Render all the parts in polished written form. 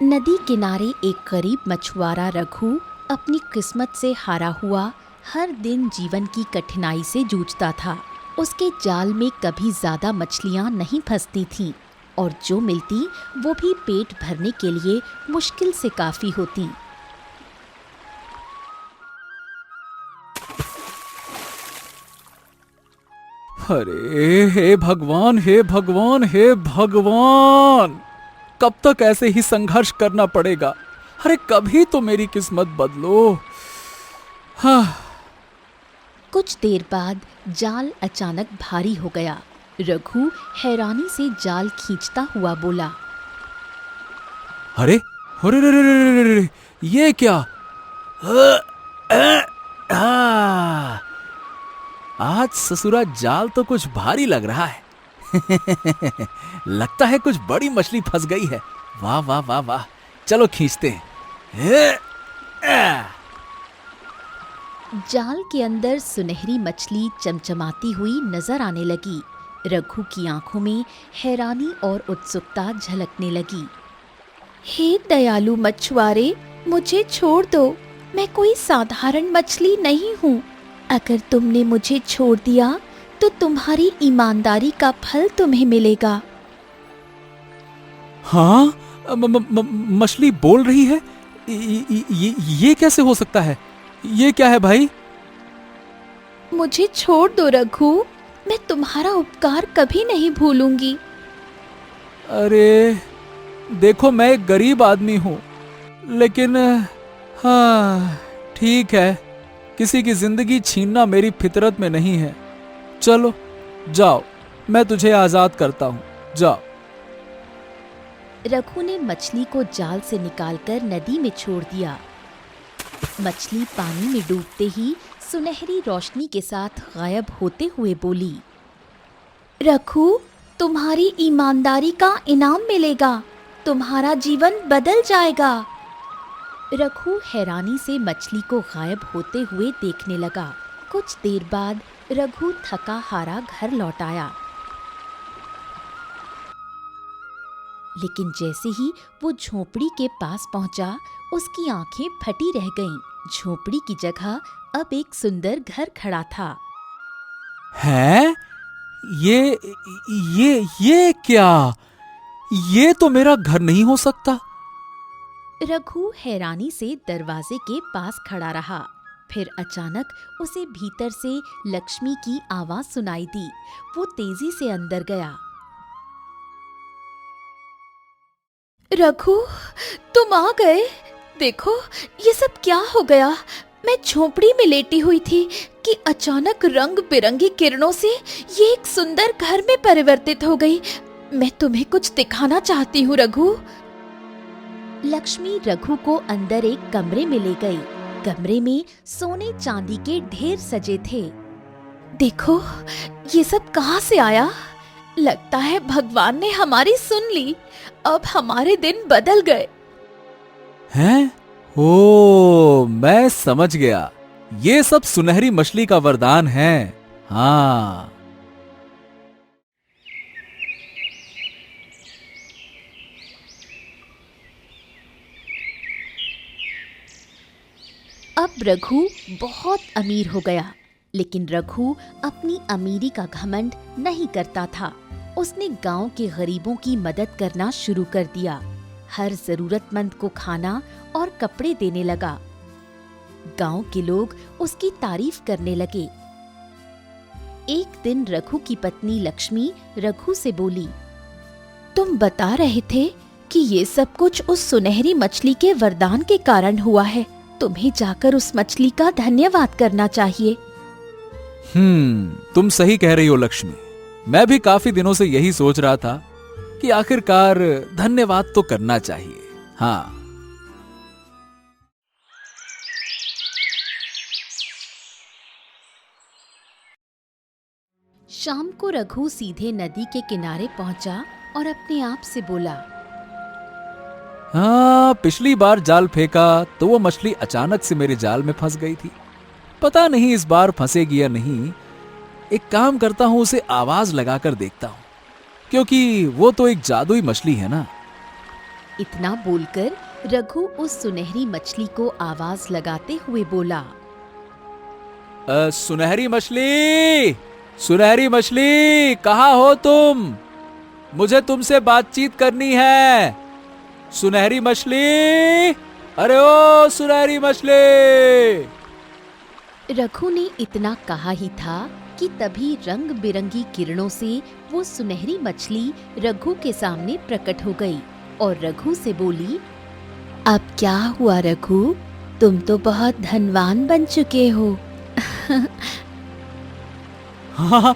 नदी किनारे एक गरीब मछुआरा रघु अपनी किस्मत से हारा हुआ हर दिन जीवन की कठिनाई से जूझता था। उसके जाल में कभी ज्यादा मछलियां नहीं फंसती थीं और जो मिलती वो भी पेट भरने के लिए मुश्किल से काफी होती। अरे हे भगवान, हे भगवान, हे भगवान, कब तक ऐसे ही संघर्ष करना पड़ेगा? अरे कभी तो मेरी किस्मत बदलो। हाँ। कुछ देर बाद जाल अचानक भारी हो गया। रघु हैरानी से जाल खींचता हुआ बोला, अरे अरे रे रे रे रे रे, ये क्या? आज ससुरा जाल तो कुछ भारी लग रहा है। लगता है कुछ बड़ी मछली फंस गई है। वाह वाह वाह वाह, चलो खींचते हैं। जाल के अंदर सुनहरी मछली चमचमाती हुई नजर आने लगी। रघु की आंखों में हैरानी और उत्सुकता झलकने लगी। हे दयालु मछुआरे, मुझे छोड़ दो। मैं कोई साधारण मछली नहीं हूँ। अगर तुमने मुझे छोड़ दिया तो तुम्हारी ईमानदारी का फल तुम्हें मिलेगा। हाँ, मछली बोल रही है? ये कैसे हो सकता है? ये क्या है भाई? मुझे छोड़ दो रघु, मैं तुम्हारा उपकार कभी नहीं भूलूंगी। अरे देखो, मैं एक गरीब आदमी हूँ, लेकिन हाँ ठीक है, किसी की जिंदगी छीनना मेरी फितरत में नहीं है। चलो जाओ, मैं तुझे आजाद करता हूँ, जाओ। रघु ने मछली को जाल से निकालकर नदी में छोड़ दिया। मछली पानी में डूबते ही सुनहरी रोशनी के साथ गायब होते हुए बोली, रघु, तुम्हारी ईमानदारी का इनाम मिलेगा। तुम्हारा जीवन बदल जाएगा। रघु हैरानी से मछली को गायब होते हुए देखने लगा। कुछ देर बाद रघु थका हारा घर लौट आया। लेकिन जैसे ही वो झोपड़ी के पास पहुंचा, उसकी आंखें फटी रह गईं। झोपड़ी की जगह अब एक सुंदर घर खड़ा था। हैं? ये क्या? ये तो मेरा घर नहीं हो सकता। रघु हैरानी से दरवाजे के पास खड़ा रहा। फिर अचानक उसे भीतर से लक्ष्मी की आवाज सुनाई दी। वो तेजी से अंदर गया। रघु, तुम आ गए। देखो, ये सब क्या हो गया? मैं झोपड़ी में लेटी हुई थी कि अचानक रंग बिरंगी किरणों से ये एक सुंदर घर में परिवर्तित हो गई। मैं तुम्हें कुछ दिखाना चाहती हूँ रघु। लक्ष्मी रघु को अंदर एक कमरे में ले गई। कमरे में सोने चांदी के ढेर सजे थे। देखो, ये सब कहाँ से आया? लगता है भगवान ने हमारी सुन ली। अब हमारे दिन बदल गए। हैं? ओ, मैं समझ गया। ये सब सुनहरी मछली का वरदान है। हाँ। अब रघु बहुत अमीर हो गया, लेकिन रघु अपनी अमीरी का घमंड नहीं करता था। उसने गांव के गरीबों की मदद करना शुरू कर दिया। हर जरूरतमंद को खाना और कपड़े देने लगा। गांव के लोग उसकी तारीफ करने लगे। एक दिन रघु की पत्नी लक्ष्मी रघु से बोली, तुम बता रहे थे कि ये सब कुछ उस सुनहरी मछली के वरदान के कारण हुआ है। तुम्हें जाकर उस मछली का धन्यवाद करना चाहिए। तुम सही कह रही हो लक्ष्मी। मैं भी काफी दिनों से यही सोच रहा था कि आखिरकार धन्यवाद तो करना चाहिए। हाँ। शाम को रघु सीधे नदी के किनारे पहुंचा और अपने आप से बोला, हाँ, पिछली बार जाल फेंका तो वो मछली अचानक से मेरे जाल में फंस गई थी। पता नहीं इस बार फंसेगी या नहीं। एक काम करता हूं, उसे आवाज लगाकर देखता हूं, क्योंकि वो तो एक जादुई मछली है ना। इतना बोलकर रघु उस सुनहरी मछली को आवाज लगाते हुए बोला, सुनहरी मछली, सुनहरी मछली, कहाँ हो तुम? मुझे तुमसे बातचीत करनी है। सुनहरी मछली, अरे ओ सुनहरी मछली। रघु ने इतना कहा ही था कि तभी रंग बिरंगी किरणों से वो सुनहरी मछली रघु के सामने प्रकट हो गई और रघु से बोली, अब क्या हुआ रघु, तुम तो बहुत धनवान बन चुके हो। हाँ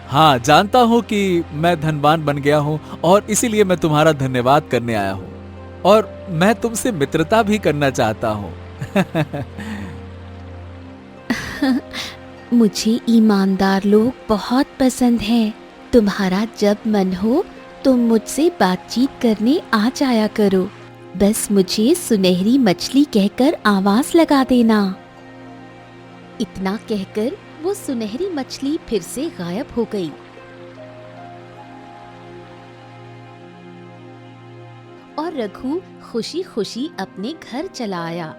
हाँ, जानता हूँ कि मैं धनवान बन गया हूँ और इसीलिए मैं तुम्हारा धन्यवाद करने आया हूँ और मैं तुमसे मित्रता भी करना चाहता हूँ। मुझे ईमानदार लोग बहुत पसंद हैं। तुम्हारा जब मन हो तुम मुझसे बातचीत करने आ जाया करो। बस मुझे सुनहरी मछली कहकर आवाज लगा देना। इतना कहकर वो सुनहरी मछली फिर से गायब हो गई। और रघु खुशी खुशी अपने घर चला आया।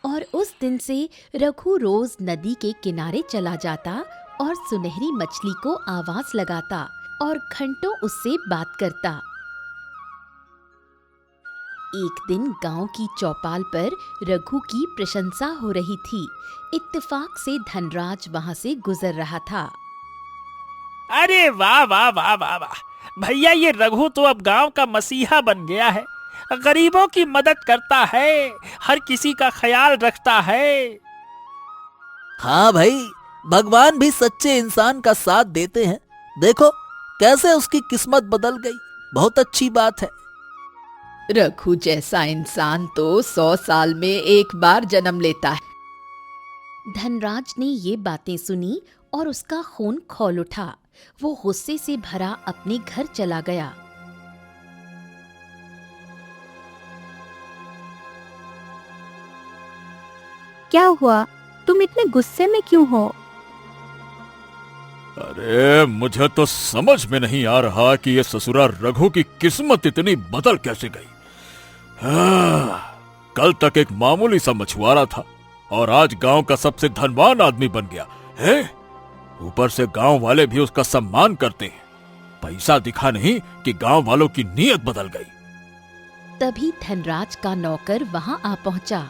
और उस दिन से रघु रोज नदी के किनारे चला जाता और सुनहरी मछली को आवाज लगाता और घंटों उससे बात करता। एक दिन गांव की चौपाल पर रघु की प्रशंसा हो रही थी। इत्तेफाक से धनराज वहां से गुजर रहा था। अरे वाह वाह वाह वाह वाह, भैया ये रघु तो अब गांव का मसीहा बन गया है। गरीबों की मदद करता है, हर किसी का ख्याल रखता है। हाँ भाई, भगवान भी सच्चे इंसान का साथ देते हैं। देखो कैसे उसकी किस्मत बदल गई। बहुत अच्छी बात है। रघु जैसा इंसान तो 100 साल में एक बार जन्म लेता है। धनराज ने ये बातें सुनी और उसका खून खौल उठा। वो गुस्से से भरा अपने घर चला गया। क्या हुआ? तुम इतने गुस्से में क्यों हो? अरे मुझे तो समझ में नहीं आ रहा कि ये ससुरा रघु की किस्मत इतनी बदल कैसे गई। कल तक एक मामूली सा मछुआरा था और आज गांव का सबसे धनवान आदमी बन गया है। ऊपर से गांव वाले भी उसका सम्मान करते हैं। पैसा दिखा नहीं कि गांव वालों की नीयत बदल गई। तभी धनराज का नौकर वहां आ पहुंचा।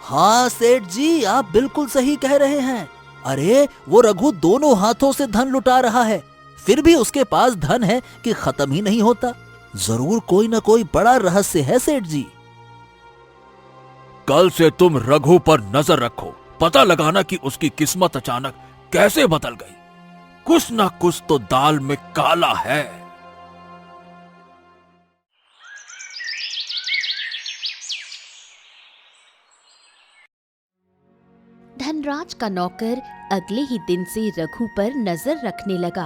हाँ सेठ जी, आप बिल्कुल सही कह रहे हैं। अरे वो रघु दोनों हाथों से धन लुटा रहा है, फिर भी उसके पास धन है कि खत्म ही नहीं होता। जरूर कोई न कोई बड़ा रहस्य है सेठ जी। कल से तुम रघु पर नजर रखो, पता लगाना कि उसकी किस्मत अचानक कैसे बदल गई। कुछ न कुछ तो दाल में काला है। धनराज का नौकर अगले ही दिन से रघु पर नजर रखने लगा।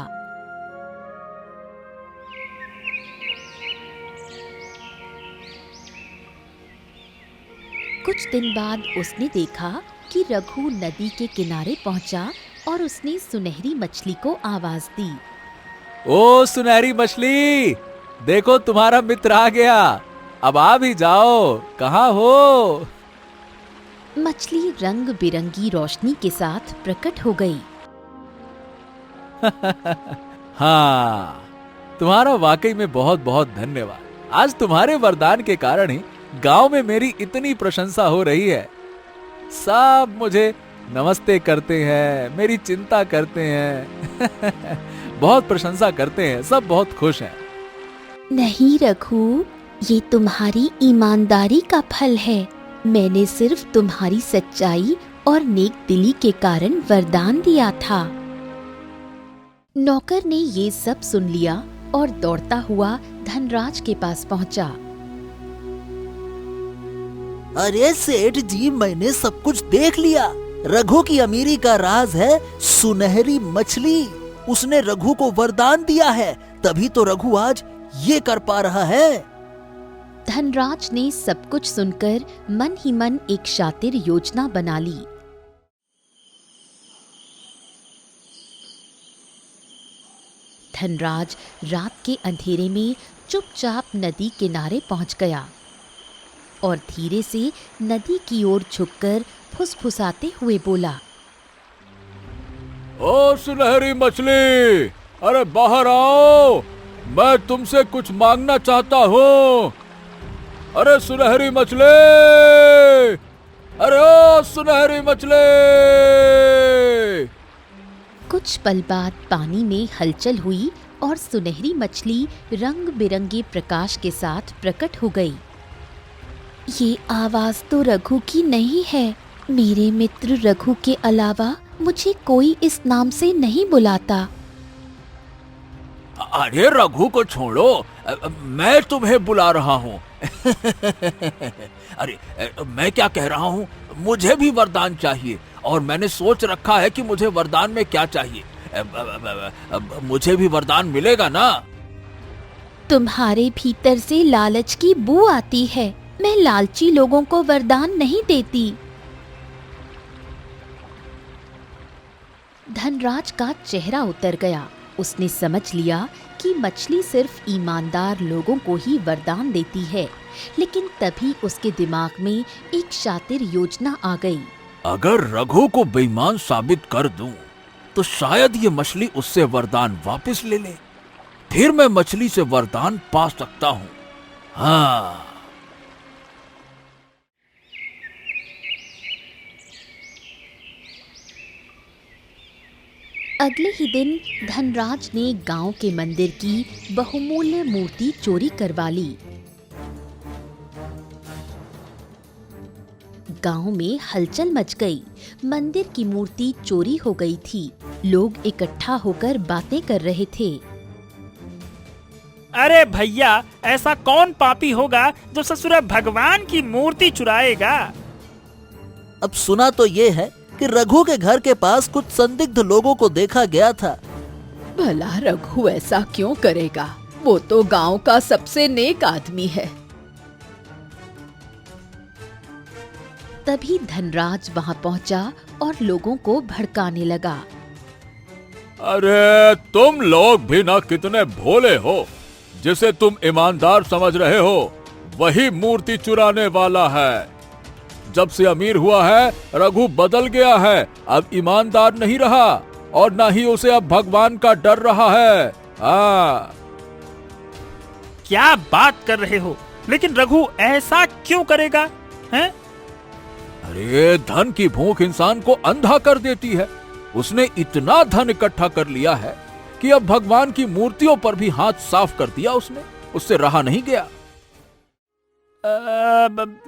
कुछ दिन बाद उसने देखा कि रघु नदी के किनारे पहुंचा और उसने सुनहरी मछली को आवाज दी। ओ सुनहरी मछली, देखो तुम्हारा मित्र आ गया। अब आ भी जाओ, कहाँ हो? मछली रंग बिरंगी रोशनी के साथ प्रकट हो गई। हाँ, तुम्हारा वाकई में बहुत बहुत धन्यवाद। आज तुम्हारे वरदान के कारण ही गांव में मेरी इतनी प्रशंसा हो रही है। सब मुझे नमस्ते करते हैं, मेरी चिंता करते हैं। बहुत प्रशंसा करते हैं, सब बहुत खुश हैं। नहीं रघु, ये तुम्हारी ईमानदारी का फल है। मैंने सिर्फ तुम्हारी सच्चाई और नेक दिली के कारण वरदान दिया था। नौकर ने ये सब सुन लिया और दौड़ता हुआ धनराज के पास पहुंचा। अरे सेठ जी, मैंने सब कुछ देख लिया। रघु की अमीरी का राज है सुनहरी मछली। उसने रघु को वरदान दिया है, तभी तो रघु आज ये कर पा रहा है। धनराज ने सब कुछ सुनकर मन ही मन एक शातिर योजना बना ली। धनराज रात के अंधेरे में चुपचाप नदी किनारे पहुंच गया और धीरे से नदी की ओर झुककर फुसफुसाते हुए बोला, ओ सुनहरी मछली, अरे बाहर आओ, मैं तुमसे कुछ मांगना चाहता हूँ। अरे सुनहरी मछली, अरे ओ सुनहरी मछली। कुछ पल बाद पानी में हलचल हुई और सुनहरी मछली रंग बिरंगे प्रकाश के साथ प्रकट हो गई। ये आवाज तो रघु की नहीं है। मेरे मित्र रघु के अलावा मुझे कोई इस नाम से नहीं बुलाता। अरे रघु को छोड़ो, मैं तुम्हें बुला रहा हूँ। अरे मैं क्या कह रहा हूँ, मुझे भी वरदान चाहिए और मैंने सोच रखा है कि मुझे वरदान में क्या चाहिए। मुझे भी वरदान मिलेगा ना? तुम्हारे भीतर से लालच की बू आती है। मैं लालची लोगों को वरदान नहीं देती। धनराज का चेहरा उतर गया। उसने समझ लिया कि मछली सिर्फ ईमानदार लोगों को ही वरदान देती है, लेकिन तभी उसके दिमाग में एक शातिर योजना आ गई। अगर रघु को बेईमान साबित कर दूं, तो शायद ये मछली उससे वरदान वापस ले ले। फिर मैं मछली से वरदान पा सकता हूँ। हाँ। अगले ही दिन धनराज ने गांव के मंदिर की बहुमूल्य मूर्ति चोरी करवा ली। गांव में हलचल मच गई। मंदिर की मूर्ति चोरी हो गई थी। लोग इकट्ठा होकर बातें कर रहे थे। अरे भैया, ऐसा कौन पापी होगा जो ससुरा भगवान की मूर्ति चुराएगा? अब सुना तो ये है कि रघु के घर के पास कुछ संदिग्ध लोगों को देखा गया था। भला रघु ऐसा क्यों करेगा? वो तो गांव का सबसे नेक आदमी है। तभी धनराज वहां पहुंचा और लोगों को भड़काने लगा। अरे तुम लोग भी ना कितने भोले हो। जिसे तुम ईमानदार समझ रहे हो, वही मूर्ति चुराने वाला है। जब से अमीर हुआ है, रघु बदल गया है। अब ईमानदार नहीं रहा और न ही उसे अब भगवान का डर रहा है। क्या बात कर रहे हो? लेकिन रघु ऐसा क्यों करेगा? हैं? अरे धन की भूख इंसान को अंधा कर देती है। उसने इतना धन इकट्ठा कर लिया है कि अब भगवान की मूर्तियों पर भी हाथ साफ कर दिया उसने। उससे रहा नहीं गया।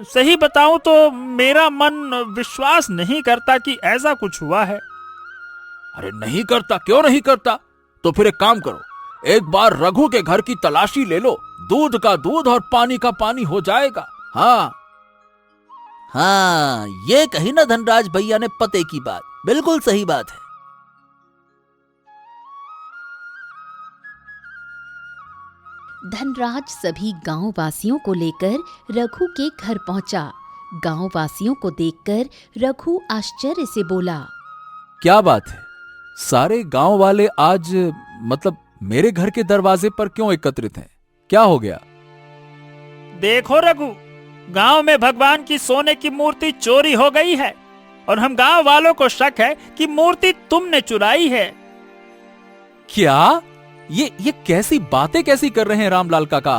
सही बताऊं तो मेरा मन विश्वास नहीं करता कि ऐसा कुछ हुआ है। अरे नहीं करता? क्यों नहीं करता? तो फिर एक काम करो, एक बार रघु के घर की तलाशी ले लो। दूध का दूध और पानी का पानी हो जाएगा। हाँ हाँ, ये कही ना धनराज भैया ने पते की बात। बिल्कुल सही बात है। धनराज सभी गांव वासियों को लेकर रघु के घर पहुंचा। गांव वासियों को देखकर रघु आश्चर्य से बोला, क्या बात है? सारे गांव वाले आज मतलब मेरे घर के दरवाजे पर क्यों एकत्रित हैं? क्या हो गया? देखो रघु, गांव में भगवान की सोने की मूर्ति चोरी हो गई है और हम गांव वालों को शक है कि मूर्ति तुमने चुराई है। क्या? ये कैसी बातें कैसी कर रहे हैं रामलाल काका?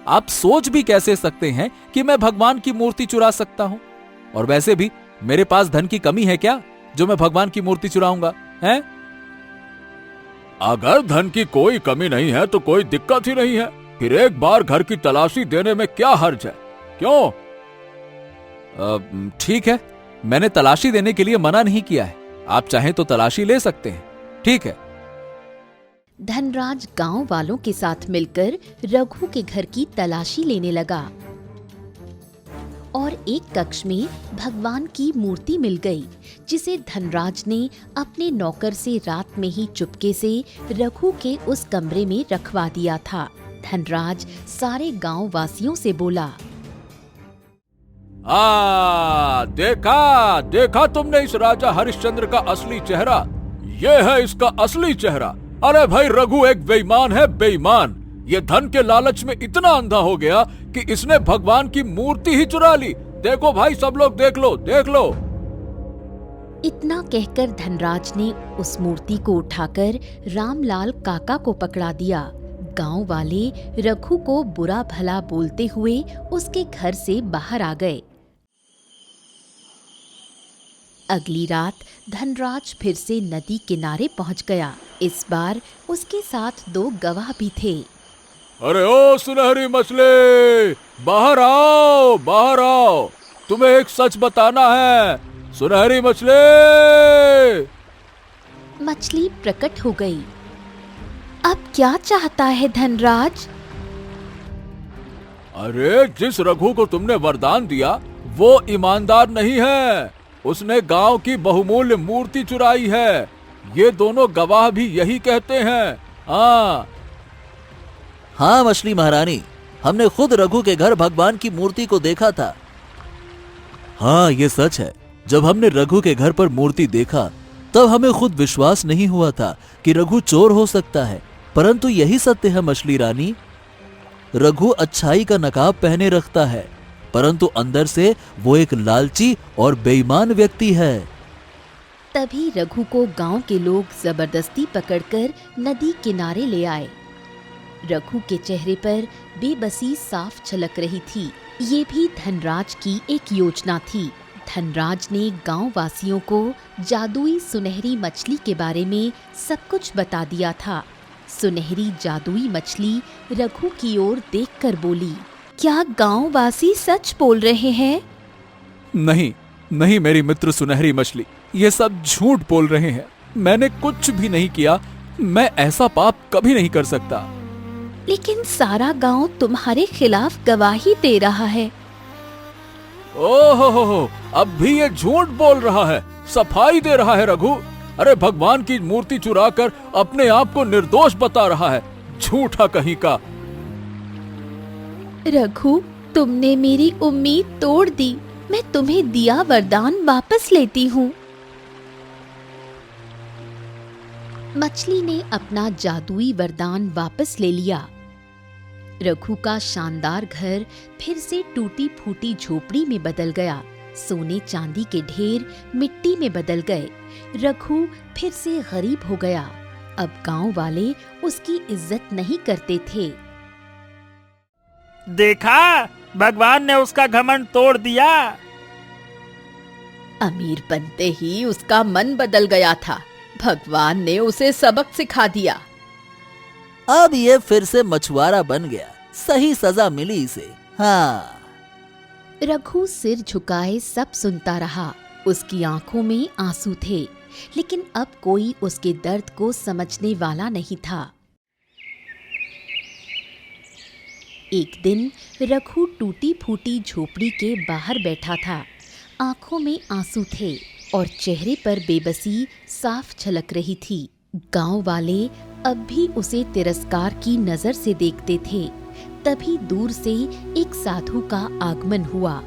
आप सोच भी कैसे सकते हैं कि मैं भगवान की मूर्ति चुरा सकता हूं? और वैसे भी मेरे पास धन की कमी है क्या जो मैं भगवान की मूर्ति चुराऊंगा? हैं? अगर धन की कोई कमी नहीं है तो कोई दिक्कत ही नहीं है। फिर एक बार घर की तलाशी देने में क्या हर्ज है? क्यों? ठीक है, मैंने तलाशी देने के लिए मना नहीं किया है। आप चाहें तो तलाशी ले सकते हैं। ठीक है। धनराज गांव वालों के साथ मिलकर रघु के घर की तलाशी लेने लगा और एक कक्ष में भगवान की मूर्ति मिल गई, जिसे धनराज ने अपने नौकर से रात में ही चुपके से रघु के उस कमरे में रखवा दिया था। धनराज सारे गांव वासियों से बोला, देखा देखा तुमने इस राजा हरिश्चंद्र का असली चेहरा। ये है इसका असली चेहरा। अरे भाई, रघु एक बेईमान है, बेईमान। ये धन के लालच में इतना अंधा हो गया कि इसने भगवान की मूर्ति ही चुरा ली। देखो भाई, सब लोग देख लो, देख लो। इतना कहकर धनराज ने उस मूर्ति को उठाकर रामलाल काका को पकड़ा दिया। गांव वाले रघु को बुरा भला बोलते हुए उसके घर से बाहर आ गए। अगली रात धनराज फिर से नदी किनारे पहुंच गया। इस बार उसके साथ 2 गवाह भी थे। अरे ओ सुनहरी मछली, बाहर आओ, बाहर आओ। तुम्हें एक सच बताना है, सुनहरी मछली। मछली प्रकट हो गई। अब क्या चाहता है धनराज? अरे, जिस रघु को तुमने वरदान दिया वो ईमानदार नहीं है। उसने गांव की बहुमूल्य मूर्ति चुराई है। ये दोनों गवाह भी यही कहते हैं। हाँ मछली महारानी, हमने खुद रघु के घर भगवान की मूर्ति को देखा था। हाँ, ये सच है। जब हमने रघु के घर पर मूर्ति देखा तब हमें खुद विश्वास नहीं हुआ था कि रघु चोर हो सकता है, परंतु यही सत्य है मछली रानी। रघु अच्छाई का नकाब पहने रखता है, परंतु अंदर से वो एक लालची और बेईमान व्यक्ति है। तभी रघु को गांव के लोग जबरदस्ती पकड़कर नदी किनारे ले आए। रघु के चेहरे पर बेबसी साफ झलक रही थी। ये भी धनराज की एक योजना थी। धनराज ने गांव वासियों को जादुई सुनहरी मछली के बारे में सब कुछ बता दिया था। सुनहरी जादुई मछली रघु की ओर देखकर बोली, क्या गांव वासी सच बोल रहे हैं? नहीं नहीं मेरी मित्र सुनहरी मछली, ये सब झूठ बोल रहे हैं। मैंने कुछ भी नहीं किया। मैं ऐसा पाप कभी नहीं कर सकता। लेकिन सारा गांव तुम्हारे खिलाफ गवाही दे रहा है। ओहो, अब भी ये झूठ बोल रहा है, सफाई दे रहा है रघु। अरे, भगवान की मूर्ति चुराकर अपने आप को निर्दोष बता रहा है, झूठा कहीं का। रघु, तुमने मेरी उम्मीद तोड़ दी। मैं तुम्हें दिया वरदान वापस लेती हूँ। मछली ने अपना जादुई वरदान वापस ले लिया। रघु का शानदार घर फिर से टूटी फूटी झोपड़ी में बदल गया। सोने चांदी के ढेर मिट्टी में बदल गए। रघु फिर से गरीब हो गया। अब गांव वाले उसकी इज्जत नहीं करते थे। देखा, भगवान ने उसका घमंड तोड़ दिया। अमीर बनते ही उसका मन बदल गया था। भगवान ने उसे सबक सिखा दिया। अब ये फिर से मछुआरा बन गया। सही सजा मिली इसे। हाँ। रघु सिर झुकाए सब सुनता रहा। उसकी आंखों में आंसू थे, लेकिन अब कोई उसके दर्द को समझने वाला नहीं था। एक दिन रघु टूटी फूटी झोपड़ी के बाहर बैठा था। आंखों में आंसू थे और चेहरे पर बेबसी साफ झलक रही थी। गांव वाले अब भी उसे तिरस्कार की नजर से देखते थे। तभी दूर से एक साधु का आगमन हुआ।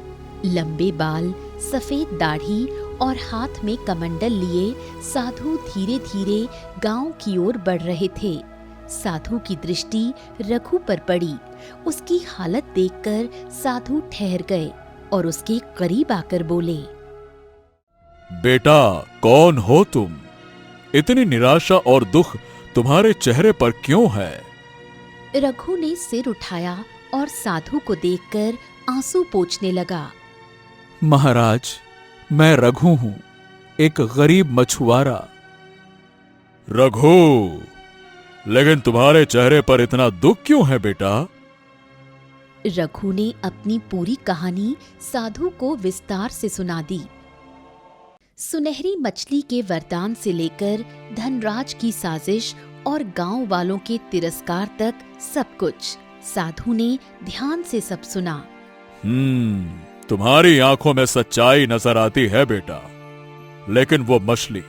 लंबे बाल, सफेद दाढ़ी और हाथ में कमंडल लिए साधु धीरे धीरे गांव की ओर बढ़ रहे थे। साधु की दृष्टि रघु पर पड़ी। उसकी हालत देखकर साधु ठहर गए और उसके करीब आकर बोले, बेटा, कौन हो तुम? इतनी निराशा और दुख तुम्हारे चेहरे पर क्यों है? रघु ने सिर उठाया और साधु को देखकर आंसू पोंछने लगा। महाराज, मैं रघु हूं, एक गरीब मछुआरा। रघु, लेकिन तुम्हारे चेहरे पर इतना दुख क्यों है बेटा? रघु ने अपनी पूरी कहानी साधु को विस्तार से सुना दी। सुनहरी मछली के वरदान से लेकर धनराज की साजिश और गांव वालों के तिरस्कार तक सब कुछ साधु ने ध्यान से सब सुना। तुम्हारी आंखों में सच्चाई नजर आती है बेटा, लेकिन वो मछली,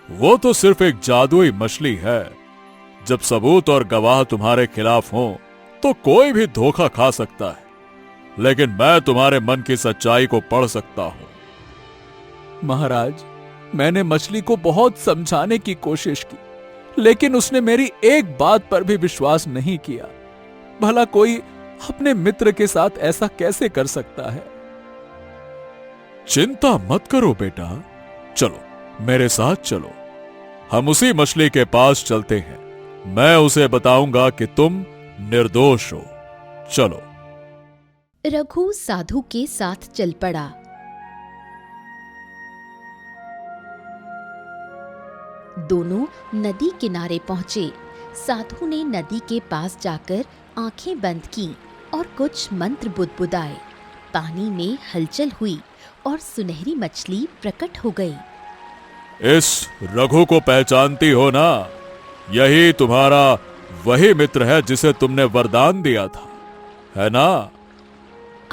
वो तो सिर्फ एक जादुई मछली है। जब सबूत और गवाह तुम्हारे खिलाफ हों, तो कोई भी धोखा खा सकता है, लेकिन मैं तुम्हारे मन की सच्चाई को पढ़ सकता हूं। महाराज, मैंने मछली को बहुत समझाने की कोशिश की, लेकिन उसने मेरी एक बात पर भी विश्वास नहीं किया। भला कोई अपने मित्र के साथ ऐसा कैसे कर सकता है? चिंता मत करो बेटा, चलो मेरे साथ चलो, हम उसी मछली के पास चलते हैं। मैं उसे बताऊंगा कि तुम निर्दोष हो। चलो। रघु साधु के साथ चल पड़ा। दोनों नदी किनारे पहुंचे। साधु ने नदी के पास जाकर आंखें बंद की और कुछ मंत्र बुदबुदाए। पानी में हलचल हुई और सुनहरी मछली प्रकट हो गई। इस रघु को पहचानती हो ना? यही तुम्हारा वही मित्र है जिसे तुमने वरदान दिया था, है ना?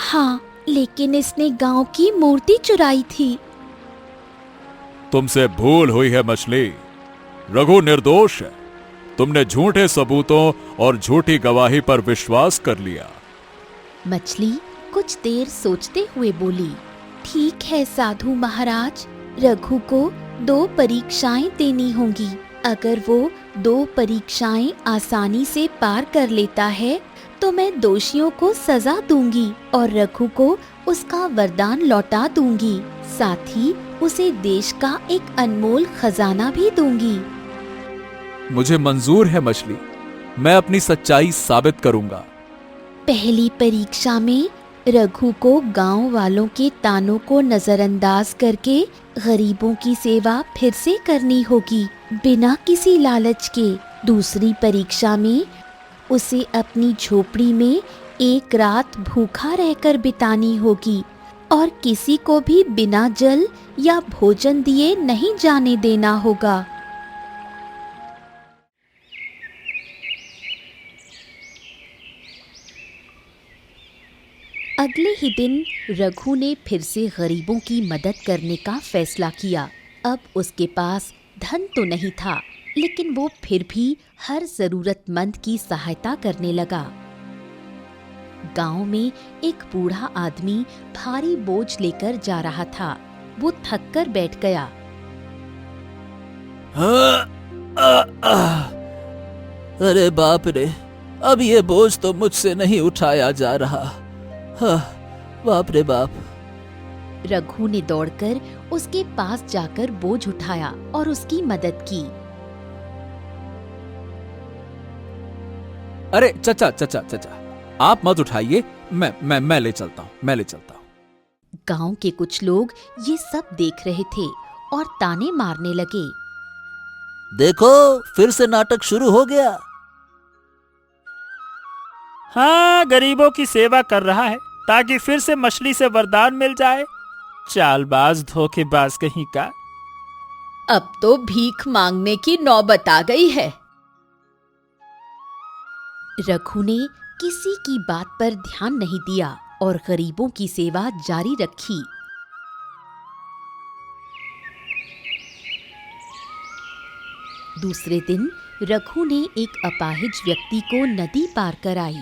हाँ, लेकिन इसने गांव की मूर्ति चुराई थी। तुमसे भूल हुई है मछली। रघु निर्दोष है। तुमने झूठे सबूतों और झूठी गवाही पर विश्वास कर लिया। मछली कुछ देर सोचते हुए बोली, ठीक है साधु महाराज, रघु को 2 परीक्षाएं देनी होंगी। अगर वो 2 परीक्षाएं आसानी से पार कर लेता है तो मैं दोषियों को सजा दूंगी और रघु को उसका वरदान लौटा दूंगी। साथ ही उसे देश का एक अनमोल खजाना भी दूंगी। मुझे मंजूर है मछली, मैं अपनी सच्चाई साबित करूंगा। पहली परीक्षा में रघु को गांव वालों के तानों को नजरअंदाज करके गरीबों की सेवा फिर से करनी होगी, बिना किसी लालच के। दूसरी परीक्षा में उसे अपनी झोपड़ी में एक रात भूखा रहकर बितानी होगी और किसी को भी बिना जल या भोजन दिए नहीं जाने देना होगा। अगले ही दिन रघु ने फिर से गरीबों की मदद करने का फैसला किया। अब उसके पास धन तो नहीं था, लेकिन वो फिर भी हर जरूरतमंद की सहायता करने लगा। गांव में एक बूढ़ा आदमी भारी बोझ लेकर जा रहा था। वो थक कर बैठ गया। अरे बाप रे, अब ये बोझ तो मुझसे नहीं उठाया जा रहा। बाप रे बाप। रघु ने दौड़कर उसके पास जाकर बोझ उठाया और उसकी मदद की। अरे चचा, आप मत उठाइए, मैं ले चलता हूँ। गांव के कुछ लोग ये सब देख रहे थे और ताने मारने लगे। देखो, फिर से नाटक शुरू हो गया। हाँ, गरीबों की सेवा कर रहा है ताकि फिर से मछली से वरदान मिल जाए। चालबाज, धोखेबाज कहीं का। अब तो भीख मांगने की नौबत आ गई है। रघु ने किसी की बात पर ध्यान नहीं दिया और गरीबों की सेवा जारी रखी। दूसरे दिन रघु ने एक अपाहिज व्यक्ति को नदी पार कराई।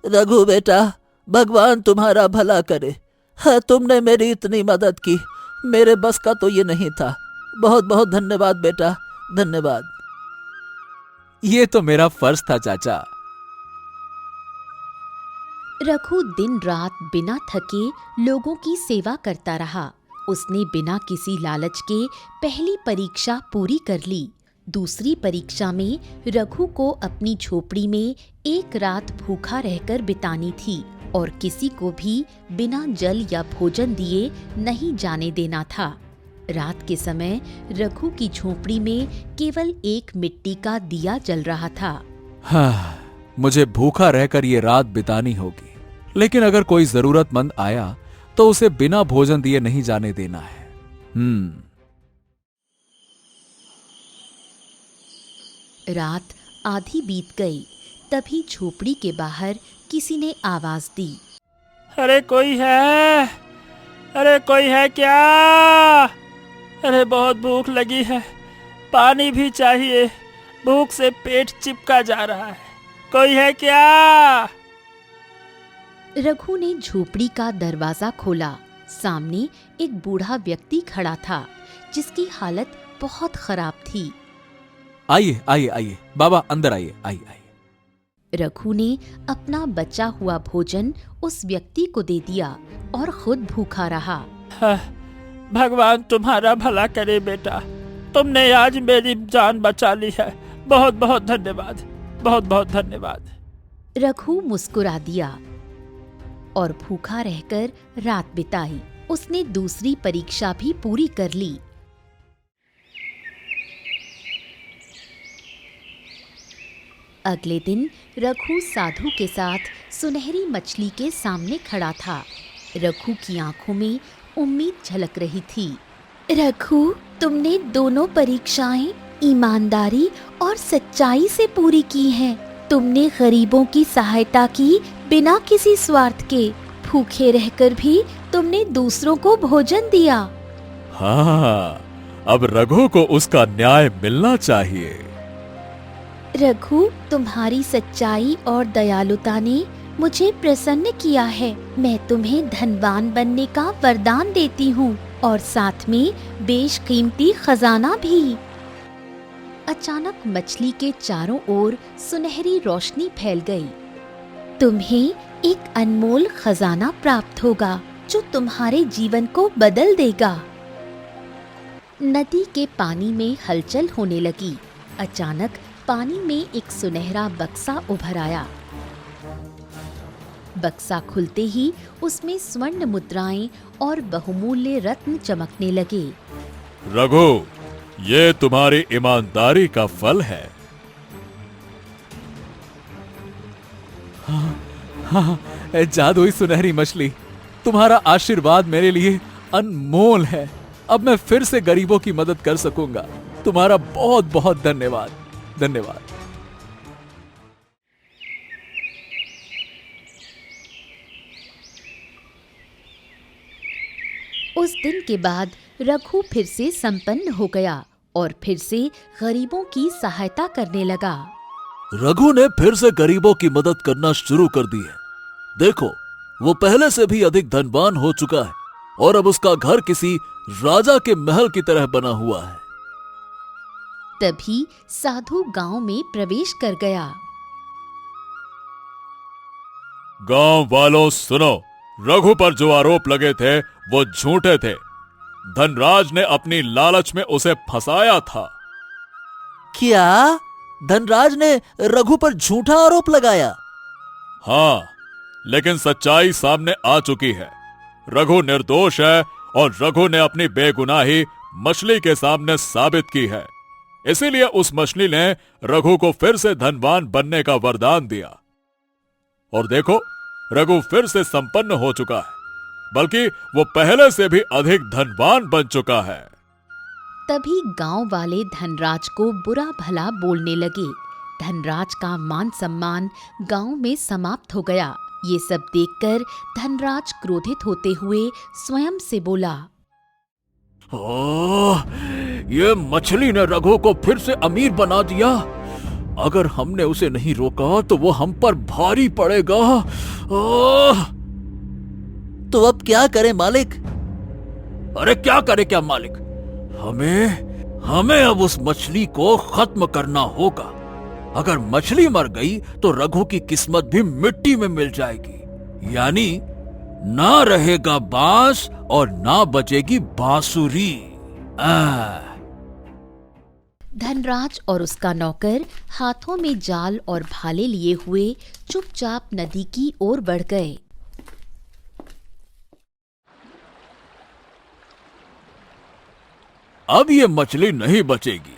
रघु बेटा, भगवान तुम्हारा भला करे। तुमने मेरी इतनी मदद की, मेरे बस का तो ये नहीं था। बहुत बहुत धन्यवाद बेटा, धन्यवाद। ये तो मेरा फर्ज था चाचा। रघु दिन रात बिना थके लोगों की सेवा करता रहा। उसने बिना किसी लालच के पहली परीक्षा पूरी कर ली। दूसरी परीक्षा में रघु को अपनी झोपड़ी में एक रात भूखा रहकर बितानी थी और किसी को भी बिना जल या भोजन दिए नहीं जाने देना था। रात के समय रघु की झोपड़ी में केवल एक मिट्टी का दिया जल रहा था। हाँ, मुझे भूखा रहकर ये रात बितानी होगी, लेकिन अगर कोई जरूरतमंद आया तो उसे बिना भोजन दिए नहीं जाने देना है। रात आधी बीत गई। तभी झोपड़ी के बाहर किसी ने आवाज दी। अरे कोई है? अरे कोई है क्या? अरे बहुत भूख लगी है, पानी भी चाहिए, भूख से पेट चिपका जा रहा है, कोई है क्या? रघु ने झोपड़ी का दरवाजा खोला। सामने एक बूढ़ा व्यक्ति खड़ा था जिसकी हालत बहुत खराब थी। आइए आइए आइए बाबा, अंदर आइए, आइए आइए। रघु ने अपना बचा हुआ भोजन उस व्यक्ति को दे दिया और खुद भूखा रहा। भगवान तुम्हारा भला करे बेटा, तुमने आज मेरी जान बचा ली है, बहुत बहुत धन्यवाद, बहुत बहुत धन्यवाद। रघु मुस्कुरा दिया और भूखा रहकर रात बिताई। उसने दूसरी परीक्षा भी पूरी कर ली। अगले दिन रघु साधु के साथ सुनहरी मछली के सामने खड़ा था। रघु की आंखों में उम्मीद झलक रही थी। रघु, तुमने दोनों परीक्षाएं ईमानदारी और सच्चाई से पूरी की हैं। तुमने गरीबों की सहायता की बिना किसी स्वार्थ के। भूखे रहकर भी तुमने दूसरों को भोजन दिया। हाँ, अब रघु को उसका न्याय मिलना चाहिए। रघु, तुम्हारी सच्चाई और दयालुता ने मुझे प्रसन्न किया है। मैं तुम्हें धनवान बनने का वरदान देती हूँ और साथ में बेशकीमती खजाना भी। अचानक मछली के चारों ओर सुनहरी रोशनी फैल गई। तुम्हें एक अनमोल खजाना प्राप्त होगा जो तुम्हारे जीवन को बदल देगा। नदी के पानी में हलचल होने लगी। अचानक पानी में एक सुनहरा बक्सा उभर आया। बक्सा खुलते ही उसमें स्वर्ण मुद्राएं और बहुमूल्य रत्न चमकने लगे। रघु, ये तुम्हारी ईमानदारी का फल है। हाँ, जादुई सुनहरी मछली, तुम्हारा आशीर्वाद मेरे लिए अनमोल है। अब मैं फिर से गरीबों की मदद कर सकूंगा। तुम्हारा बहुत बहुत धन्यवाद, धन्यवाद। उस दिन के बाद रघु फिर से संपन्न हो गया और फिर से गरीबों की सहायता करने लगा। रघु ने फिर से गरीबों की मदद करना शुरू कर दी है। देखो, वो पहले से भी अधिक धनवान हो चुका है और अब उसका घर किसी राजा के महल की तरह बना हुआ है। तभी साधु गांव में प्रवेश कर गया। गांव वालों सुनो, रघु पर जो आरोप लगे थे वो झूठे थे। धनराज ने अपनी लालच में उसे फंसाया था। क्या धनराज ने रघु पर झूठा आरोप लगाया? हाँ, लेकिन सच्चाई सामने आ चुकी है। रघु निर्दोष है और रघु ने अपनी बेगुनाही मछली के सामने साबित की है। इसीलिए उस मछली ने रघु को फिर से धनवान बनने का वरदान दिया। और देखो, रघु फिर से संपन्न हो चुका है, बल्कि वो पहले से भी अधिक धनवान बन चुका है। तभी गांव वाले धनराज को बुरा भला बोलने लगे। धनराज का मान सम्मान गांव में समाप्त हो गया। ये सब देखकर धनराज क्रोधित होते हुए स्वयं से बोला, ओह, ये मछली ने रघु को फिर से अमीर बना दिया। अगर हमने उसे नहीं रोका तो वो हम पर भारी पड़ेगा। ओह! तो अब क्या करें मालिक? अरे क्या करे क्या मालिक? हमें अब उस मछली को खत्म करना होगा। अगर मछली मर गई तो रघु की किस्मत भी मिट्टी में मिल जाएगी। यानी ना रहेगा बांस और ना बजेगी बांसुरी। धनराज और उसका नौकर हाथों में जाल और भाले लिए हुए चुपचाप नदी की ओर बढ़ गए। अब ये मछली नहीं बचेगी।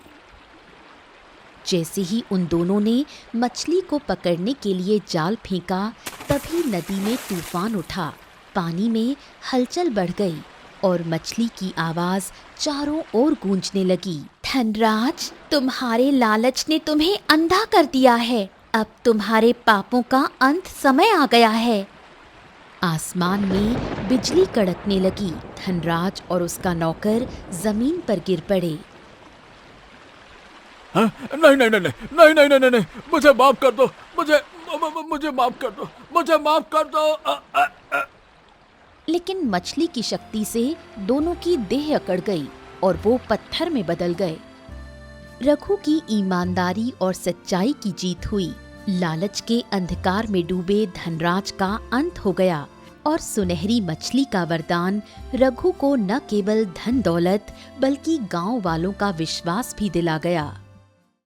जैसे ही उन दोनों ने मछली को पकड़ने के लिए जाल फेंका, तभी नदी में तूफान उठा। पानी में हलचल बढ़ गई और मछली की आवाज चारों ओर गूंजने लगी। धनराज, तुम्हारे लालच ने तुम्हें अंधा कर दिया है। अब तुम्हारे पापों का अंत समय आ गया है। आसमान में बिजली कड़कने लगी। धनराज और उसका नौकर जमीन पर गिर पड़े। हाँ? नहीं नहीं नहीं नहीं नहीं नहीं नहीं नहीं नहीं, मुझे माफ कर दो, मुझे माफ कर दो, मुझे माफ कर दो। लेकिन मछली की शक्ति से दोनों की देह अकड़ गई और वो पत्थर में बदल गए। रघु की ईमानदारी और सच्चाई की जीत हुई। लालच के अंधकार में डूबे धनराज का अंत हो गया और सुनहरी मछली का वरदान रघु को न केवल धन दौलत बल्कि गांव वालों का विश्वास भी दिला गया।